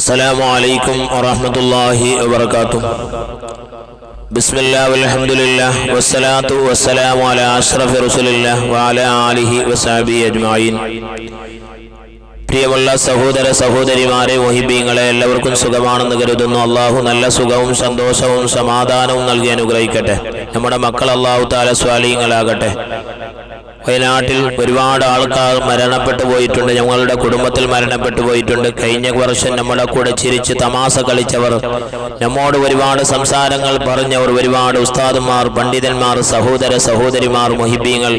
السلام عليكم ورحمة الله وبركاته. بسم الله والحمد لله والصلاة والسلام على أشرف رسول الله وعلى آله وصحبه أجمعين. പ്രിയമുള്ള സഹോദര സഹോദരിമാരെ, മുഹിബീങ്ങളെ, എല്ലാവർക്കും സുഖമാണെന്ന് കരുതുന്നു. അള്ളാഹു നല്ല സുഖവും സന്തോഷവും സമാധാനവും നൽകി അനുഗ്രഹിക്കട്ടെ. നമ്മുടെ മക്കൾ അള്ളാഹു തആല സ്വാലിഹീങ്ങളാകട്ടെ. വയനാട്ടിൽ ഒരുപാട് ആൾക്കാർ മരണപ്പെട്ടു പോയിട്ടുണ്ട്. ഞങ്ങളുടെ കുടുംബത്തിൽ മരണപ്പെട്ടു പോയിട്ടുണ്ട്. കഴിഞ്ഞ വർഷം നമ്മുടെ കൂടെ ചിരിച്ച് തമാശ കളിച്ചവർ, നമ്മോട് ഒരുപാട് സംസാരങ്ങൾ പറഞ്ഞവർ, ഒരുപാട് ഉസ്താദുമാർ, പണ്ഡിതന്മാർ, സഹോദര സഹോദരിമാർ, മുഹിബീങ്ങൾ,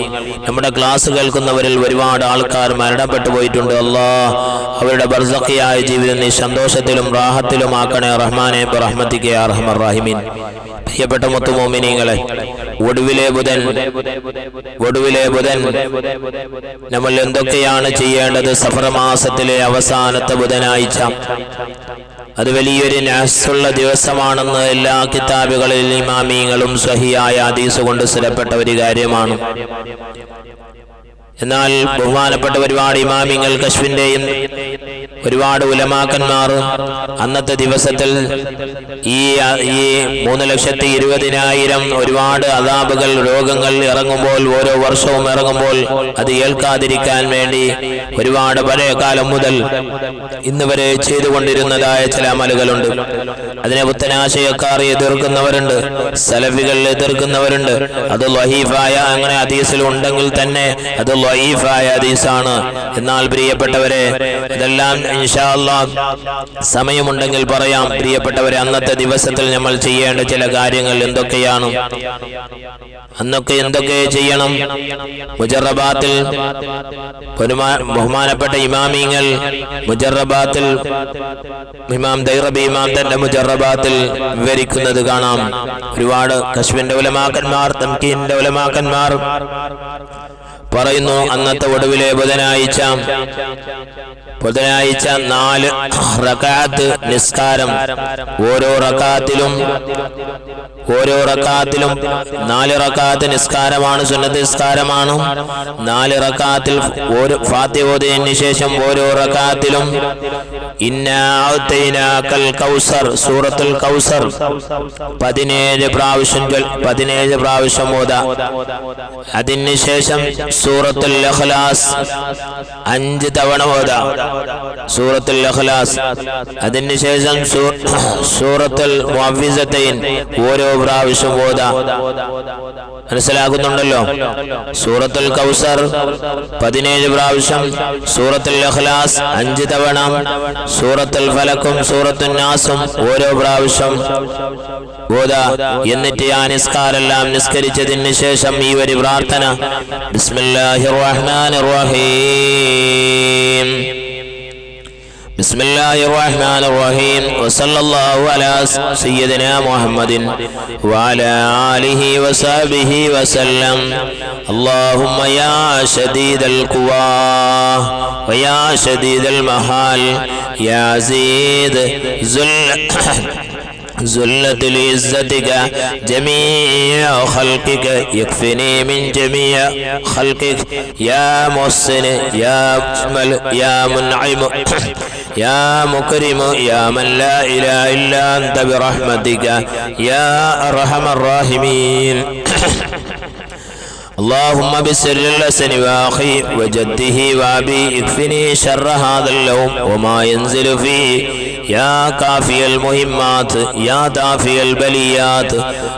നമ്മുടെ ക്ലാസ് കേൾക്കുന്നവരിൽ ഒരുപാട് ആൾക്കാർ മരണപ്പെട്ടു പോയിട്ടുണ്ട്. അല്ലാഹ് അവരുടെ ബർസഖിയായ ജീവിതം നീ സന്തോഷത്തിലും റാഹത്തിലും ആക്കണേ റഹ്മാനെ ബിറഹ്മതിക യാ അർഹമർ റഹീമീൻ. പ്രിയപ്പെട്ട മുത്തുമോമിനീങ്ങളെ, ഒടുവിലെ ബുധൻ നമ്മൾ എന്തൊക്കെയാണ് ചെയ്യേണ്ടത്? സഫർ മാസത്തിലെ അവസാനത്തെ ബുധനാഴ്ച അത് വലിയൊരു നഹ്സുള്ള ദിവസമാണെന്ന് എല്ലാ കിതാബുകളിലും ഇമാമിങ്ങളും സ്വഹിയായ ഹദീസ് കൊണ്ട് സ്ഥിരപ്പെട്ട ഒരു കാര്യമാണ്. എന്നാൽ ബഹുമാനപ്പെട്ട ഒരുപാട് ഇമാമിങ്ങൾ, കശ്ഫിന്റെയും ഒരുപാട് ഉലമാക്കന്മാർ അന്നത്തെ ദിവസത്തിൽ ഈ 3,20,000 ഒരുപാട് അദാബുകൾ, രോഗങ്ങൾ ഇറങ്ങുമ്പോൾ, ഓരോ വർഷവും ഇറങ്ങുമ്പോൾ അത് ഏൽക്കാതിരിക്കാൻ വേണ്ടി ഒരുപാട് പഴയ കാലം മുതൽ ഇന്ന് വരെ ചെയ്തുകൊണ്ടിരുന്നതായ ചില അമലുകളുണ്ട്. അതിനെ പുത്തനാശയക്കാർ എതിർക്കുന്നവരുണ്ട്, സലഫികൾ എതിർക്കുന്നവരുണ്ട്. അത് ലഹീഫായ അങ്ങനെ ഹദീസിൽ ഉണ്ടെങ്കിൽ തന്നെ അത് ലഹീഫായ ഹദീസാണ്. എന്നാൽ പ്രിയപ്പെട്ടവരെ, ഇതെല്ലാം ഇൻഷാ അല്ലാഹ് സമയമുണ്ടെങ്കിൽ പറയാം. പ്രിയപ്പെട്ടവരെ, അന്നത്തെ ദിവസത്തിൽ നമ്മൾ ചെയ്യേണ്ട ചില കാര്യങ്ങൾ എന്തൊക്കെയാണ്? അന്നൊക്കെ എന്തൊക്കെ ചെയ്യണം? മുജറബാത്തിൽ ബഹുമാനപ്പെട്ട ഇമാമിങ്ങൾ മുജറബാത്തിൽ ഇമാം ദൈറബി ഇമാം തന്റെ മുജറബാത്തിൽ വിവരിക്കുന്നത് കാണാം. ഒരുപാട് കശ്ഫിന്റെ ഉലമാക്കന്മാർ, തംകീനിന്റെ ഉലമാക്കന്മാർ പറയുന്നു, അന്നത്തെ ഒടുവിലെ ബുധനാഴ്ച 4 റക്അത്ത് നിസ്കാരം. ഓരോ റക്അത്തിലും 4 റക്അത്ത് നിസ്കാരമാണ്, സുന്നത്ത് നിസ്കാരമാണ്. 4 റക്അത്തിൽ ഒരു ഫാത്തിഹ ഓതിയതിനു ശേഷം ഓരോ റക്അത്തിലും ഇന്നാ അഅ്തൈനാകൽ കൗസർ, സൂറത്തുൽ കൗസർ 17 പ്രാവശ്യം ഓതാ. അതിനു ശേഷം സൂറത്തുൽ ഇഖ്ലാസ് 5 തവണ ഓതാ. സൂറത്തുൽ ഇഖ്ലാസ്. അതിനുശേഷം സൂറത്തുൽ മുഅവ്വിസതൈൻ ഓരോ പ്രാവശ്യം ഓതാ. മനസ്സിലാകുന്നുണ്ടല്ലോ? സൂറത്തുൽ കൗസർ 17 പ്രാവശ്യം, സൂറത്തുൽ ഇഖ്ലാസ് 5 തവണ, സൂറത്തുൽ ഫലക്കും സൂറത്തുൻ നാസും ഓരോ പ്രാവശ്യം ഓതാ. എന്നിട്ട് ആ നിസ്കാരെല്ലാം നിസ്കരിച്ചതിന് ശേഷം ഈ ഒരു പ്രാർത്ഥന, ബിസ്മില്ലാഹിർ റഹ്മാനിർ റഹീം, ബിസ്മില്ലാഹിർ റഹ്മാനിർ റഹീം, വസല്ലല്ലാഹു അലാ സയ്യിദിനാ മുഹമ്മദിൻ വഅലാ ആലിഹി വസഹ്ബിഹി വസല്ലം. اللهم يا شديد القوى ويا شديد المحال يا زيد زلة لعزتك جميع خلقك يكفني من جميع خلقك يا محسن يا أجمل يا منعم يا مكرم يا من لا إله إلا أنت برحمتك يا أرحم الراحمين. اللهم بسر الحسن واخي وجده وابي اكفني شر هذا اللوم وما ينزل فيه يا كافي المهمات يا دافي البليات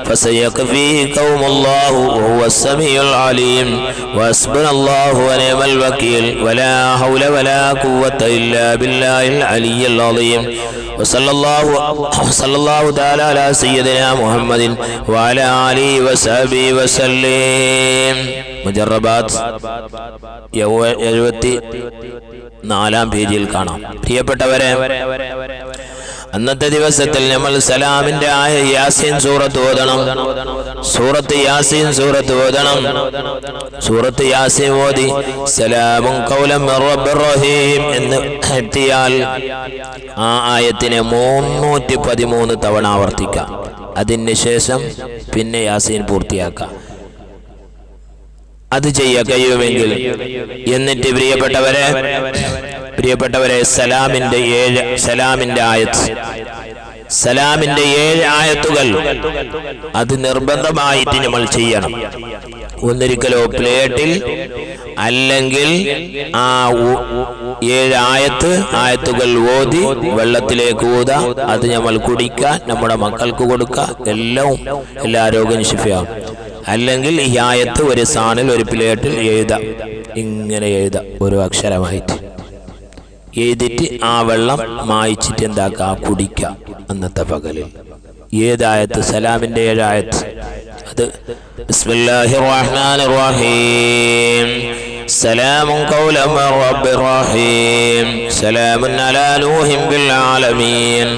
فسيكفيكم الله وهو السميع العليم وحسبنا الله ونعم الوكيل ولا حول ولا قوة إلا بالله العلي العظيم. وصلى الله تعالى على سيدنا محمد وعلى آله وصحبه وسلم. മുജറബാത്ത് 74 പേജിൽ കാണാം. പ്രിയപ്പെട്ടവരെ, അന്നത്തെ ദിവസത്തിൽ നമ്മൾ സലാമിന്റെ ആയ യാസീൻ സൂറത്ത് ഓതണം. സൂറത്ത് യാസീൻ ഓതണം. സൂറത്ത് യാസീൻ ഓതി സലാമുൻ ഖൗലൻ മിർ റബ്ബിർ റഹീം എന്ന് എത്തിയാൽ ആ ആയത്തിനെ 313 തവണ ആവർത്തിക്കാം. അതിന് ശേഷം പിന്നെ യാസീൻ പൂർത്തിയാക്കാം. അത് ചെയ്യാൻ കഴിയുമെങ്കിൽ. എന്നിട്ട് പ്രിയപ്പെട്ടവരെ, പ്രിയപ്പെട്ടവരെ, സലാമിന്റെ ആയത്ത്, സലാമിന്റെ 7 ആയത്തുകൾ അത് നിർബന്ധമായിട്ട് നമ്മൾ ചെയ്യണം. ഒന്നിരിക്കലോ പ്ലേറ്റിൽ അല്ലെങ്കിൽ ആ 7 ആയത്തുകൾ ഓതി വെള്ളത്തിലേക്ക് ഊതാ, അത് നമ്മൾ കുടിക്കാൻ, നമ്മുടെ മക്കൾക്ക് കൊടുക്കുക, എല്ലാ രോഗവും ശിഫയാവും. അല്ലെങ്കിൽ ഈ ആയത്ത് ഒരു സാണിൽ ഒരു പ്ലേറ്റിൽ എഴുതാം, ഇങ്ങനെ എഴുതാം, ഓരോ അക്ഷരമായിട്ട് എഴുതിയിട്ട് ആ വെള്ളം മായിച്ചിട്ട് എന്താക്കുക, കുടിക്കുക അന്നത്തെ പകലിൽ. ഏതായത്ത്? സലാമിന്റെ 7 ആയത്ത്. അത് ബിസ്മില്ലാഹിർ റഹ്മാനിർ റഹീം സലാമുൻ ഖൗലൻ മിർ റബ്ബിർ റഹീം സലാമുൻ അലാ നൂഹിൻ ബിൽ ആലമീൻ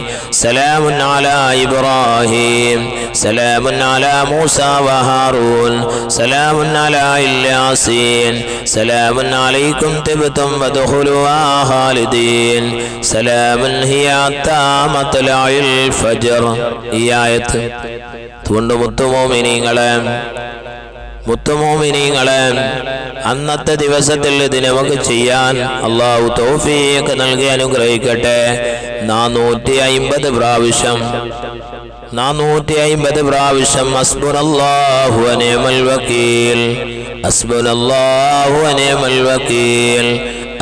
സലാമുൻ അലാ ഇബ്രാഹീം സലാമുൻ അലാ മൂസാ വ ഹാറൂൻ സലാമുൻ അലാ ഇല്യാസീൻ സലാമുൻ അലൈക്കും തിബ്തും വദ്ഖുലുഹാ ഖാലിദീൻ സലാമുൻ ഹിയ ഹത്താ മത്ലഇൽ ഫജ്ർ. ഈ ആയത്ത് മുത്തുമോമിനീങ്ങളെ അന്നത്തെ ദിവസത്തിൽ ഇത് നമുക്ക് ചെയ്യാൻ അല്ലാഹു തൗഫീഖ് നൽകി അനുഗ്രഹിക്കട്ടെ. 450 പ്രാവശ്യം ഹസ്ബുനല്ലാഹു വ നിഅമൽ വകീൽ, ഹസ്ബുനല്ലാഹു വ നിഅമൽ വകീൽ,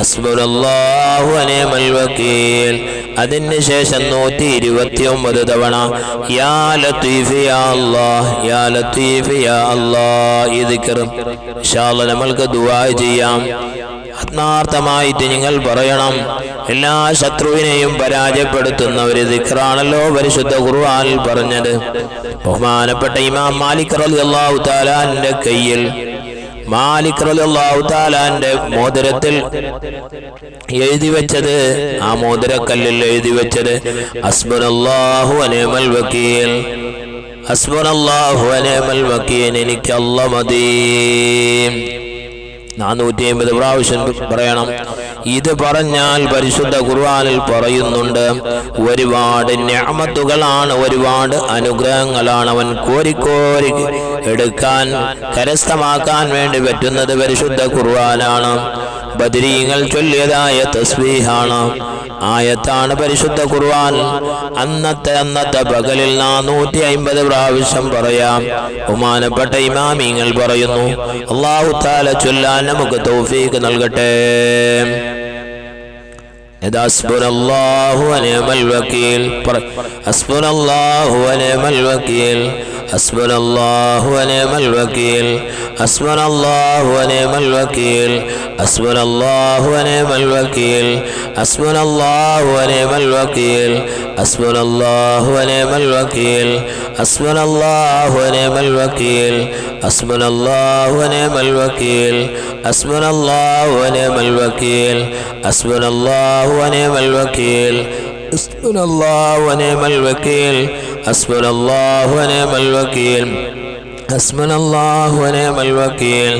ഹസ്ബുനല്ലാഹു വ നിഅമൽ വകീൽ. അതിന് ശേഷം 129 തവണ യാ ലത്തീഫ് യാ അല്ലാഹ്, യാ ലത്തീഫ് യാ അല്ലാഹ്. ഈ ദിക്ർ ഇൻഷാ അല്ലാഹ് നമ്മൾക്ക് ദുആ ചെയ്യാം. ആത്മാർത്ഥമായിട്ട് നിങ്ങൾ പറയണം. എല്ലാ ശത്രുവിനെയും പരാജയപ്പെടുത്തുന്ന ഒരു ദിക്റാണല്ലോ പരിശുദ്ധ ഖുർആനിൽ പറഞ്ഞത്. ബഹുമാനപ്പെട്ട ഇമാം മാലിക് റളിയല്ലാഹു തആലാന്റെ കയ്യിൽ, മാലിക് റളിയല്ലാഹു തആലാന്റെ മോതിരത്തിൽ എഴുതി വെച്ചത്, ആ മോതിരക്കല്ലിൽ എഴുതി വെച്ചത് ഹസ്ബുനല്ലാഹു വ നിഅമൽ വകീൽ, ഹസ്ബുനല്ലാഹു വ നിഅമൽ വകീൽ, എനിക്ക് അല്ലാഹ് മതി. 450 പ്രാവശ്യം പറയണം. ഇത് പറഞ്ഞാൽ പരിശുദ്ധ ഖുർആനിൽ പറയുന്നുണ്ട്, ഒരുപാട് നിഅമത്തുകളാണ്, ഒരുപാട് അനുഗ്രഹങ്ങളാണ് അവൻ കോരിക്കോരി എടുക്കാൻ, കരസ്ഥമാക്കാൻ വേണ്ടി പറ്റുന്നത് പരിശുദ്ധ ഖുർആനാണ്. ബദരീങ്ങൾ ചൊല്ലിയതായ തസ്ബീഹാണ്, ആയത്താണ് പരിശുദ്ധ ഖുർആൻ. അന്നത്തെ പകലിൽ 450 പ്രാവശ്യം പറയാം. ബഹുമാനപ്പെട്ട ഇമാമിങ്ങൾ പറയുന്നു, അല്ലാഹു തആല ചൊല്ലാൻ നമുക്ക് തൗഫീഖ് നൽകട്ടെ. ഹസ്ബുനല്ലാഹു വ നിഅമൽ വകീൽ, ഹസ്ബുനല്ലാഹു വ നിഅമൽ വകീൽ, ഹസ്ബുനല്ലാഹു വ നിഅമൽ വകീൽ, ഹസ്ബുനല്ലാഹു വ നിഅമൽ വകീൽ, ഹസ്ബുനല്ലാഹു വ നിഅമൽ വകീൽ, ഹസ്ബുനല്ലാഹു വ നിഅമൽ വകീൽ, ഹസ്ബുനല്ലാഹു വ നിഅമൽ വകീൽ, ഹസ്ബുനല്ലാഹു വ നിഅമൽ വകീൽ, ഹസ്ബുനല്ലാഹു വ നിഅമൽ വകീൽ, ഹസ്ബുനല്ലാഹു വ നിഅമൽ വകീൽ, ഹസ്ബുനല്ലാഹു വ നിഅമൽ വകീൽ, ഹസ്ബുനല്ലാഹു വ നിഅമൽ വകീൽ, ഹസ്ബുനല്ലാഹു വ നിഅമൽ വകീൽ, ഹസ്ബുനല്ലാഹു വ നിഅമൽ വകീൽ,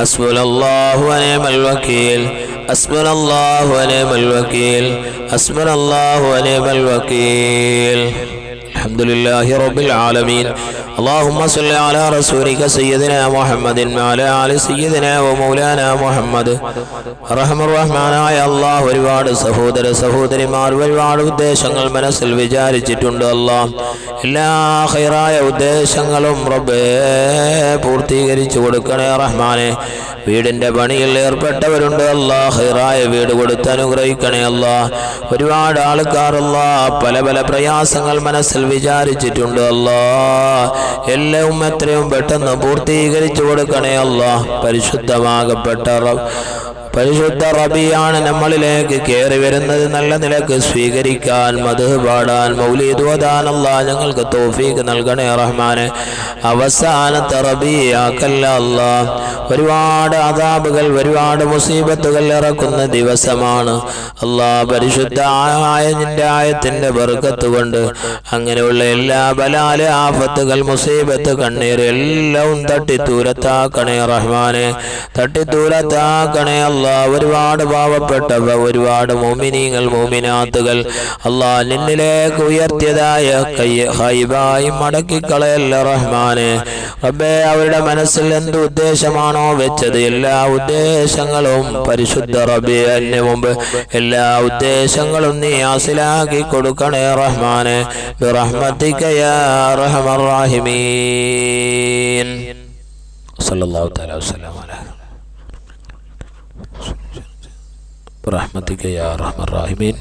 ഹസ്ബുനല്ലാഹു വ നിഅമൽ വകീൽ, ഹസ്ബുനല്ലാഹു വ നിഅമൽ വകീൽ, ഹസ്ബുനല്ലാഹു വ നിഅമൽ വകീൽ. അൽഹംദുലില്ലാഹി റബ്ബിൽ ആലമീൻ. اللهم صل على رسولك سيدنا محمد وعلى آل سيدنا ومولانا محمد. റഹ്മാനായ അല്ലാഹ്, ഒരുപാട് സഹോദരിമാർ ഒരുപാട് ഉദ്ദേശങ്ങൾ മനസ്സിൽ വിചാരിച്ചിട്ടുണ്ട്. അല്ലാഹ്, എല്ലാ ഖൈറായ ഉദ്ദേശങ്ങളും റബ്ബേ പൂർത്തീകരിച്ചു കൊടുക്കണേ റഹ്മാനെ. വീടിന്റെ പണിയിൽ ഏർപ്പെട്ടവരുണ്ട്, അല്ലാഹ് ഖൈറായ വീട് കൊടുത്ത് അനുഗ്രഹിക്കണേ. അല്ലാഹ്, ഒരുപാട് ആൾക്കാർ അല്ലാഹ് പല പ്രയാസങ്ങൾ മനസ്സിൽ വിചാരിച്ചിട്ടുണ്ട്. അല്ലാഹ്, എല്ലാം എത്രയും പെട്ടെന്ന് പൂർത്തീകരിച്ചു കൊടുക്കണേ. അല്ലാഹ്, പരിശുദ്ധ റബിയാണ് നമ്മളിലേക്ക് കയറി വരുന്നത്. നല്ല നിലക്ക് സ്വീകരിക്കാൻ, മദ്ഹ് പാടാൻ, മൗലീദ് ഓതാൻ അല്ലാഹ് ഞങ്ങൾക്ക് തൗഫീഖ് നൽകണേ റഹ്മാനെ. അവസാനത്തെ റബിയാക്കല്ല അല്ലാഹ്. ഒരുപാട് അദാബുകൾ, ഒരുപാട് മുസീബത്തുകൾ ഇറക്കുന്ന ദിവസമാണ് അല്ലാഹ്. പരിശുദ്ധമായ നിന്റെ ആയത്തിന്റെ ബർക്കത്ത് കൊണ്ട് അങ്ങനെയുള്ള എല്ലാ ബലാല്, ആഫത്തുകൾ, മുസീബത്ത്, കണ്ണീർ എല്ലാം തട്ടിത്തൂരത്താക്കണേ റഹ്മാനെ, തട്ടിത്തൂരത്താക്കണേ അല്ലാഹ്. ഒരുപാട് പാവപ്പെട്ടവ, ഒരുപാട് മോമിനീങ്ങൾ മോമിനാത്തുകൾ അല്ലാഹ് നിന്നിലേക്ക് ഉയർത്തിയതായ ഹൈബായി മടക്കിക്കളയല്ല റഹ്മാനെ. റബ്ബേ, അവരുടെ മനസ്സിൽ എന്ത് ഉദ്ദേശമാണോ വെച്ചത് എല്ലാ ഉദ്ദേശങ്ങളും പരിശുദ്ധ റബ്ബേ അതിന് മുമ്പ് എല്ലാ ഉദ്ദേശങ്ങളും നീ ഹാസിലാക്കി കൊടുക്കണേ റഹ്മാനെ. ബിറഹ്മതിക യാ അർഹമർ റഹീമീൻ. സല്ലല്ലാഹു തആല വസല്ലം അലൈഹി ബിറഹ്മതിക യാ അർഹമർ റഹീമീൻ.